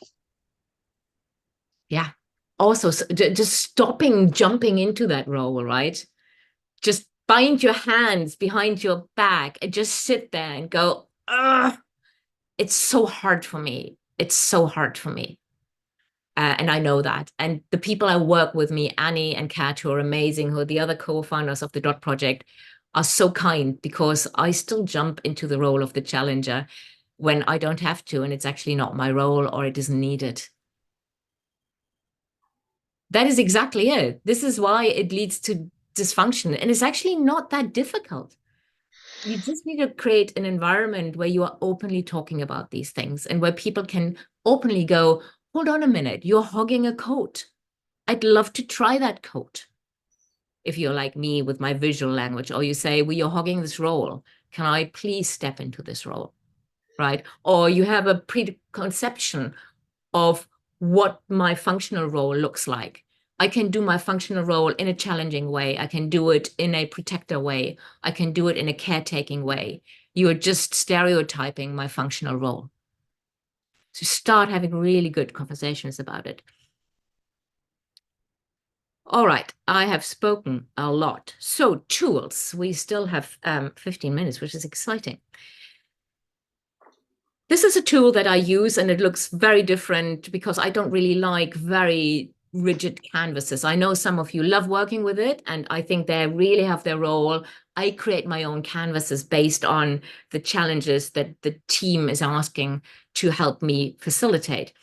Yeah. Also, just stopping jumping into that role, right? Just bind your hands behind your back and just sit there and go, ugh, it's so hard for me. It's so hard for me. And I know that. And the people I work with me, Annie and Kat, who are amazing, who are the other co-founders of the DOT project, are so kind because I still jump into the role of the challenger when I don't have to, and it's actually not my role or it isn't needed. That is exactly it. This is why it leads to dysfunction. And it's actually not that difficult. You just need to create an environment where you are openly talking about these things and where people can openly go, hold on a minute, you're hogging a coat. I'd love to try that coat. If you're like me with my visual language, or you say, well, you're hogging this role. Can I please step into this role? Right? Or you have a preconception of what my functional role looks like. I can do my functional role in a challenging way. I can do it in a protector way. I can do it in a caretaking way. You are just stereotyping my functional role. So start having really good conversations about it. All right, I have spoken a lot. So tools, we still have 15 minutes, which is exciting. This is a tool that I use and it looks very different because I don't really like very rigid canvases. I know some of you love working with it and I think they really have their role. I create my own canvases based on the challenges that the team is asking to help me facilitate.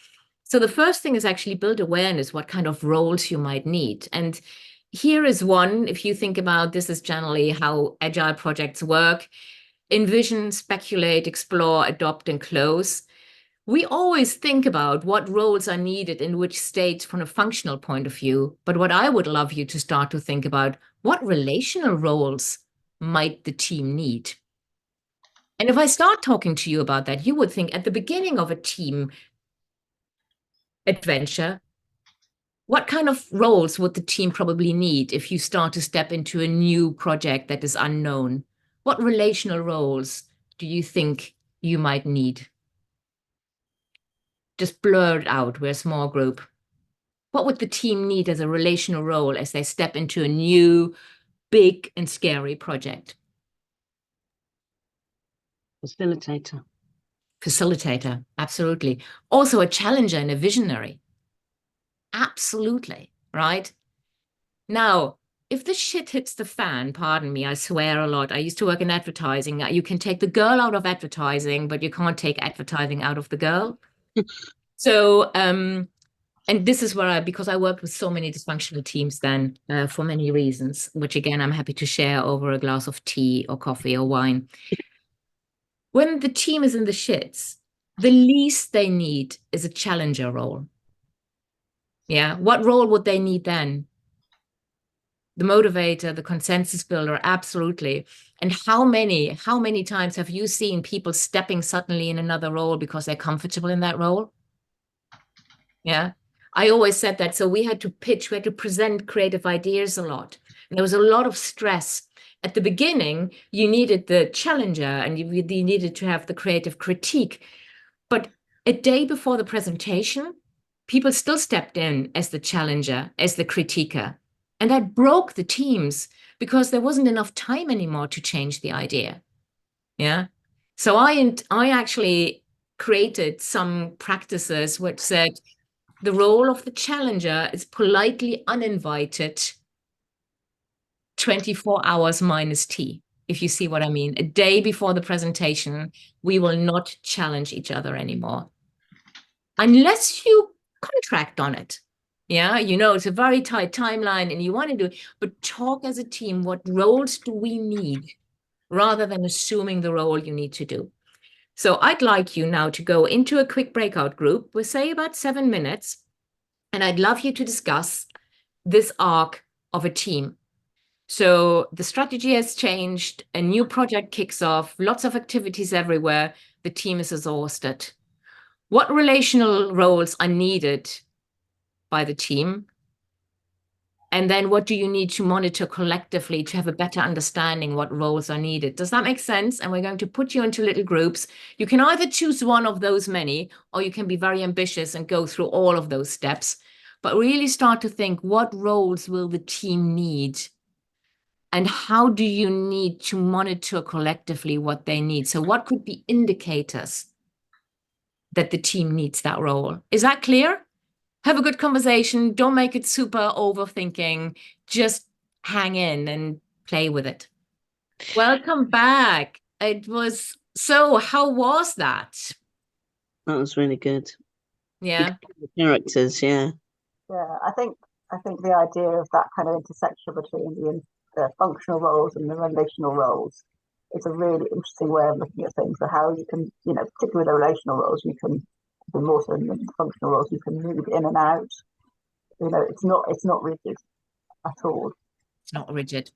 So the first thing is actually build awareness, what kind of roles you might need. And here is one, if you think about this is generally how agile projects work. envision, speculate, explore, adopt, and close. We always think about what roles are needed in which states from a functional point of view. But what I would love you to start to think about, what relational roles might the team need? And if I start talking to you about that, you would think at the beginning of a team adventure, what kind of roles would the team probably need if you start to step into a new project that is unknown? What relational roles do you think you might need? Just blur it out. We're a small group. What would the team need as a relational role as they step into a new, big and scary project? Facilitator. Facilitator, absolutely. Also a challenger and a visionary. Absolutely, right? Now, if the shit hits the fan, pardon me, I swear a lot. I used to work in advertising. You can take the girl out of advertising, but you can't take advertising out of the girl. So, and this is where because I worked with so many dysfunctional teams then for many reasons, which again, I'm happy to share over a glass of tea or coffee or wine. When the team is in the shits, the least they need is a challenger role. Yeah. What role would they need then? The motivator, the consensus builder, absolutely. And how many times have you seen people stepping suddenly in another role because they're comfortable in that role? Yeah. I always said that. So we had to pitch, we had to present creative ideas a lot. And there was a lot of stress. At the beginning, you needed the challenger and you needed to have the creative critique. But a day before the presentation, people still stepped in as the challenger, as the critiquer. And that broke the teams because there wasn't enough time anymore to change the idea. Yeah. So I actually created some practices which said the role of the challenger is politely uninvited 24 hours minus T, if you see what I mean. A day before the presentation, we will not challenge each other anymore. Unless you contract on it. Yeah, it's a very tight timeline and you want to do it, but talk as a team, what roles do we need rather than assuming the role you need to do. So I'd like you now to go into a quick breakout group, we'll say about 7 minutes, and I'd love you to discuss this arc of a team. So the strategy has changed, a new project kicks off, lots of activities everywhere, the team is exhausted. What relational roles are needed by the team? And then what do you need to monitor collectively to have a better understanding what roles are needed? Does that make sense? And we're going to put you into little groups. You can either choose one of those many, or you can be very ambitious and go through all of those steps. But really start to think, what roles will the team need? And how do you need to monitor collectively what they need? So what could be indicators that the team needs that role? Is that clear? Have a good conversation. Don't make it super overthinking. Just hang in and play with it. Welcome back. How was that? That was really good. Yeah. The characters, yeah. Yeah, I think the idea of that kind of intersection between the functional roles and the relational roles is a really interesting way of looking at things. So how you can, particularly with the relational roles, you can be more so than the functional roles, you can move in and out. It's not rigid at all. It's not rigid.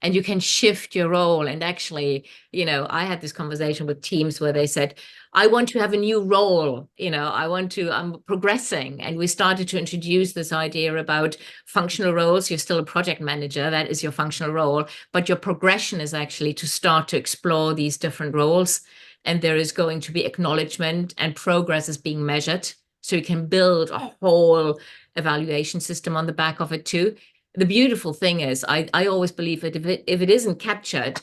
And you can shift your role. And actually, I had this conversation with teams where they said, I want to have a new role. I'm progressing. And we started to introduce this idea about functional roles. You're still a project manager. That is your functional role. But your progression is actually to start to explore these different roles. And there is going to be acknowledgement and progress is being measured. So you can build a whole evaluation system on the back of it too. The beautiful thing is, I always believe that if it isn't captured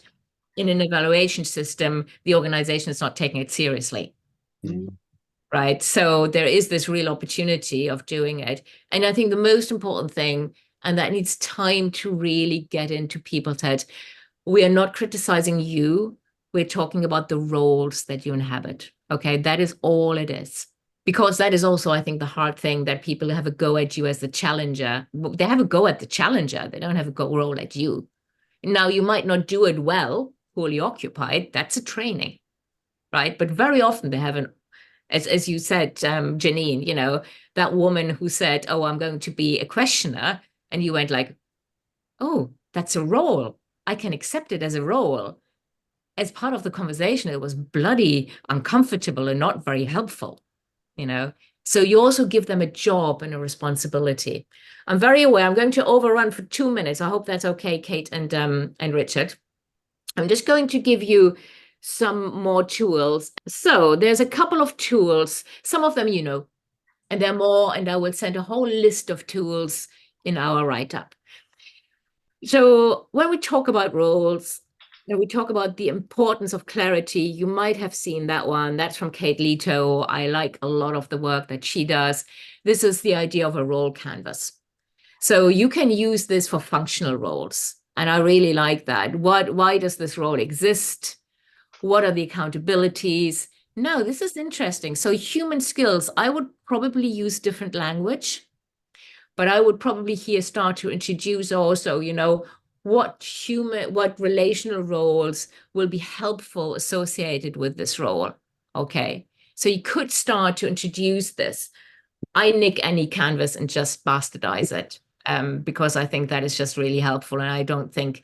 in an evaluation system, the organization is not taking it seriously. Mm. Right? So there is this real opportunity of doing it. And I think the most important thing, and that needs time to really get into people's head, we are not criticizing you. We're talking about the roles that you inhabit. Okay, that is all it is. Because that is also, I think, the hard thing, that people have a go at you as the challenger. They have a go at the challenger. They don't have a go roll at you. Now, you might not do it well, poorly occupied, that's a training, right? But very often they have as you said, Janine, you know, that woman who said, oh, I'm going to be a questioner. And you went like, oh, that's a role. I can accept it as a role. As part of the conversation, it was bloody uncomfortable and not very helpful, you know. So you also give them a job and a responsibility. I'm very aware I'm going to overrun for 2 minutes. I hope that's okay, Kate and Richard. I'm just going to give you some more tools. So there's a couple of tools, some of them you know, and there are more, and I will send a whole list of tools in our write-up. So when we talk about roles, and we talk about the importance of clarity, you might have seen that one. That's from Kate Leto. I like a lot of the work that she does. This is the idea of a role canvas. So you can use this for functional roles. And I really like that. Why does this role exist? What are the accountabilities? No, this is interesting. So human skills, I would probably use different language, but I would probably here start to introduce also, you know, what relational roles will be helpful associated with this role. Okay, so you could start to introduce this. I nick any canvas and just bastardize it because I think that is just really helpful. And I don't think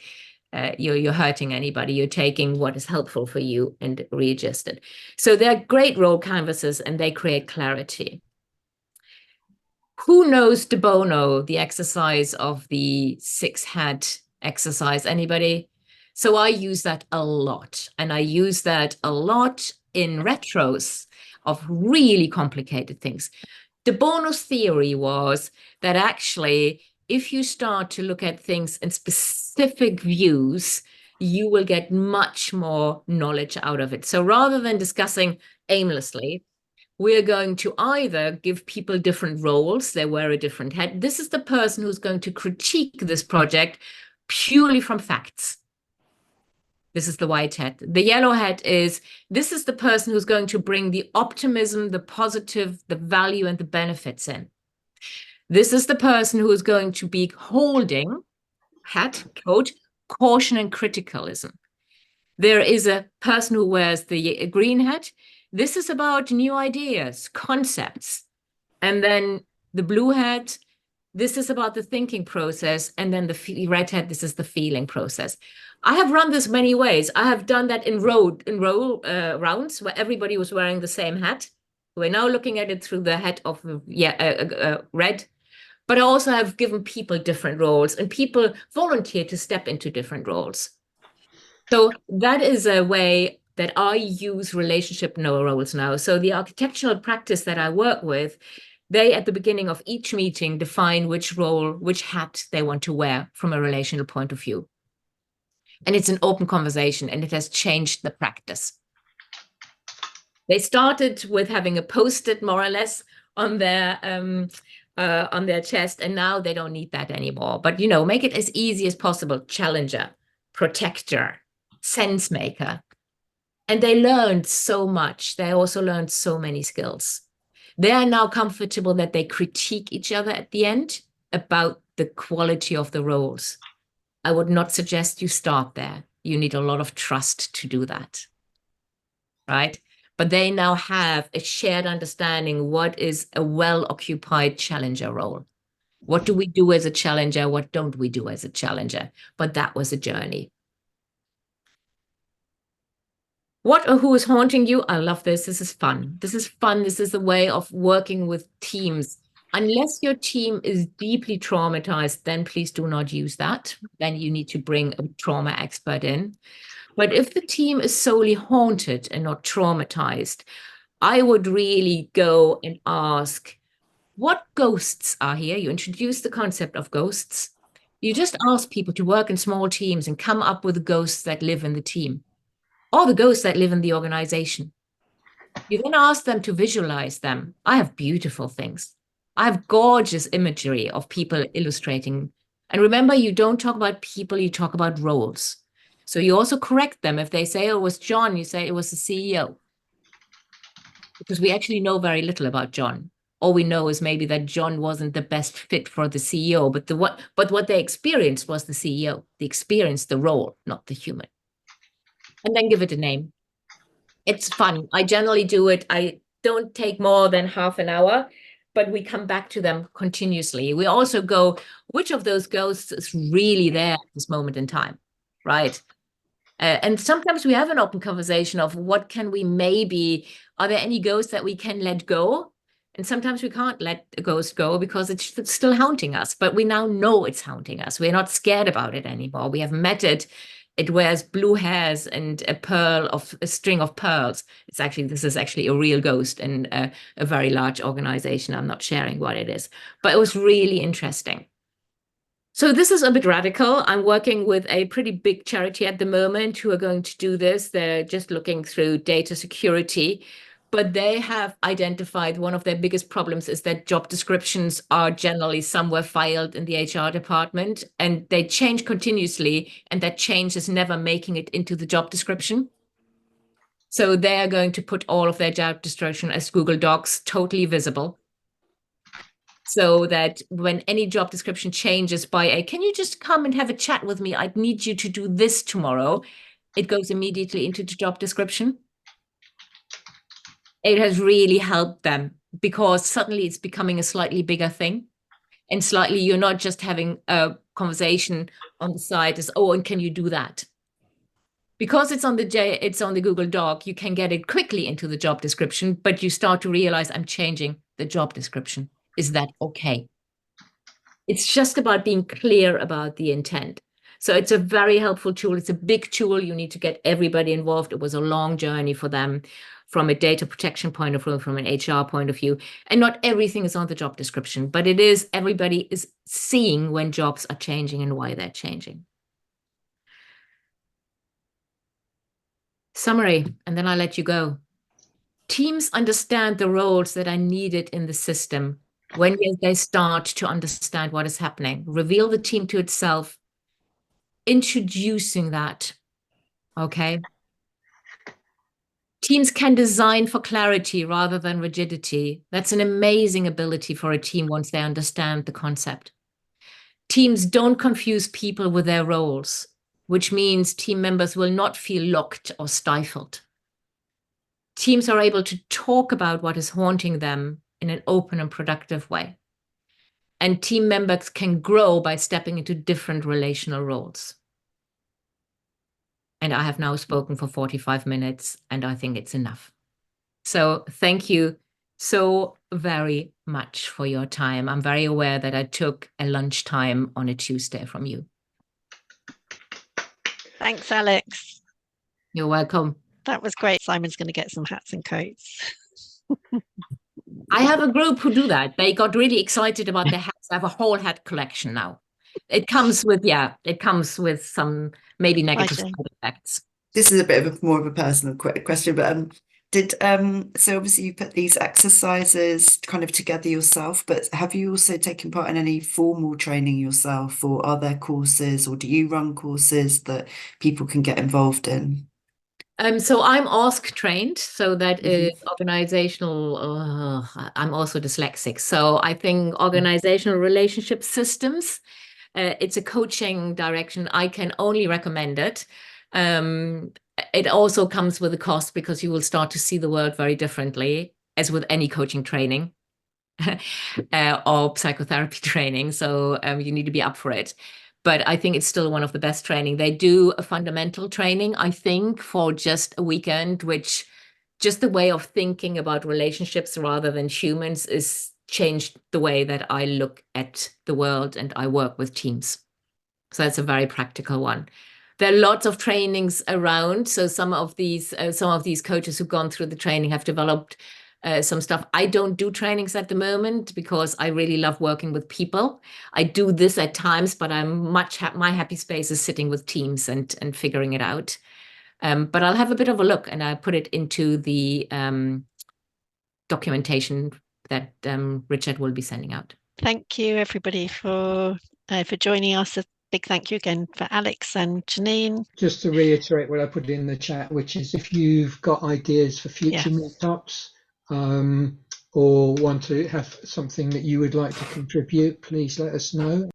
you're hurting anybody. You're taking what is helpful for you and readjust it. So they're great role canvases and they create clarity. Who knows de bono, the exercise of the 6-hat exercise? Anybody? So I use that a lot. And I use that a lot in retros of really complicated things. De Bono's theory was that actually, if you start to look at things in specific views, you will get much more knowledge out of it. So rather than discussing aimlessly, we're going to either give people different roles, they wear a different hat. This is the person who's going to critique this project purely from facts. This is the white hat. The yellow hat is, this is the person who's going to bring the optimism, the positive, the value, and the benefits in. This is the person who is going to be holding, hat, coat, caution and criticalism. There is a person who wears the green hat. This is about new ideas, concepts. And then the blue hat, this is about the thinking process. And then the red hat, this is the feeling process. I have run this many ways. I have done that in rounds where everybody was wearing the same hat. We're now looking at it through the hat of red. But I also have given people different roles and people volunteer to step into different roles. So that is a way that I use relationship roles now. So the architectural practice that I work with, they at the beginning of each meeting define which role, which hat they want to wear from a relational point of view. And it's an open conversation and it has changed the practice. They started with having a post-it more or less on their chest, and now they don't need that anymore. But, you know, make it as easy as possible. Challenger, protector, sense maker. And they learned so much. They also learned so many skills. They are now comfortable that they critique each other at the end about the quality of the roles. I would not suggest you start there. You need a lot of trust to do that, right? But they now have a shared understanding what is a well-occupied challenger role. What do we do as a challenger? What don't we do as a challenger? But that was a journey. What or who is haunting you? I love this. This is fun. This is fun. This is a way of working with teams. Unless your team is deeply traumatized, then please do not use that. Then you need to bring a trauma expert in. But if the team is solely haunted and not traumatized, I would really go and ask, what ghosts are here? You introduce the concept of ghosts. You just ask people to work in small teams and come up with the ghosts that live in the team or the ghosts that live in the organization. You then ask them to visualize them. I have beautiful things. I have gorgeous imagery of people illustrating. And remember, you don't talk about people, you talk about roles. So you also correct them. If they say, oh, it was John, you say it was the CEO. Because we actually know very little about John. All we know is maybe that John wasn't the best fit for the CEO, but what they experienced was the CEO. They experienced the role, not the human. and then give it a name. It's fun. I generally do it. I don't take more than half an hour, but we come back to them continuously. We also go, which of those ghosts is really there at this moment in time, right? And sometimes we have an open conversation of what can we maybe, are there any ghosts that we can let go? And sometimes we can't let a ghost go because it's still haunting us, but we now know it's haunting us. We're not scared about it anymore. We have met it. It wears blue hairs and a string of pearls. This is actually a real ghost in a very large organization. I'm not sharing what it is, but it was really interesting. So this is a bit radical. I'm working with a pretty big charity at the moment who are going to do this. They're just looking through data security, but they have identified one of their biggest problems is that job descriptions are generally somewhere filed in the HR department and they change continuously, and that change is never making it into the job description. So they are going to put all of their job description as Google Docs, totally visible, so that when any job description changes by can you just come and have a chat with me? I'd need you to do this tomorrow. It goes immediately into the job description. It has really helped them because suddenly it's becoming a slightly bigger thing. And slightly, you're not just having a conversation on the side as, oh, and can you do that? Because it's on the Google Doc, you can get it quickly into the job description, but you start to realize I'm changing the job description. Is that okay? It's just about being clear about the intent. So it's a very helpful tool. It's a big tool. You need to get everybody involved. It was a long journey for them from a data protection point of view, from an HR point of view. And not everything is on the job description, but it is, everybody is seeing when jobs are changing and why they're changing. Summary, and then I'll let you go. Teams understand the roles that are needed in the system when they start to understand what is happening. Reveal the team to itself, introducing that, okay? Teams can design for clarity rather than rigidity. That's an amazing ability for a team once they understand the concept. Teams don't confuse people with their roles, which means team members will not feel locked or stifled. Teams are able to talk about what is haunting them in an open and productive way. And team members can grow by stepping into different relational roles. And I have now spoken for 45 minutes, and I think it's enough. So thank you so very much for your time. I'm very aware that I took a lunchtime on a Tuesday from you. Thanks, Alex. You're welcome. That was great. Simon's going to get some hats and coats. I have a group who do that. They got really excited about their hats. I have a whole hat collection now. It comes with some maybe negative side effects. This is a bit of more of a personal question, but so obviously you put these exercises kind of together yourself, but have you also taken part in any formal training yourself, or are there courses, or do you run courses that people can get involved in? So I'm OSC trained, so that is organizational. I'm also dyslexic, so I think organizational relationship systems. It's a coaching direction. I can only recommend it. It also comes with a cost because you will start to see the world very differently, as with any coaching training or psychotherapy training. So you need to be up for it. But I think it's still one of the best training. They do a fundamental training, I think, for just a weekend, which just the way of thinking about relationships rather than humans is changed the way that I look at the world and I work with teams. So that's a very practical one. There are lots of trainings around. So some of these coaches who've gone through the training have developed some stuff. I don't do trainings at the moment because I really love working with people. I do this at times, but my happy space is sitting with teams and figuring it out. But I'll have a bit of a look and I put it into the documentation that Richard will be sending out. Thank you, everybody, for joining us. A big thank you again for Alex and Janine. Just to reiterate what I put in the chat, which is if you've got ideas for future meetups, or want to have something that you would like to contribute, please let us know.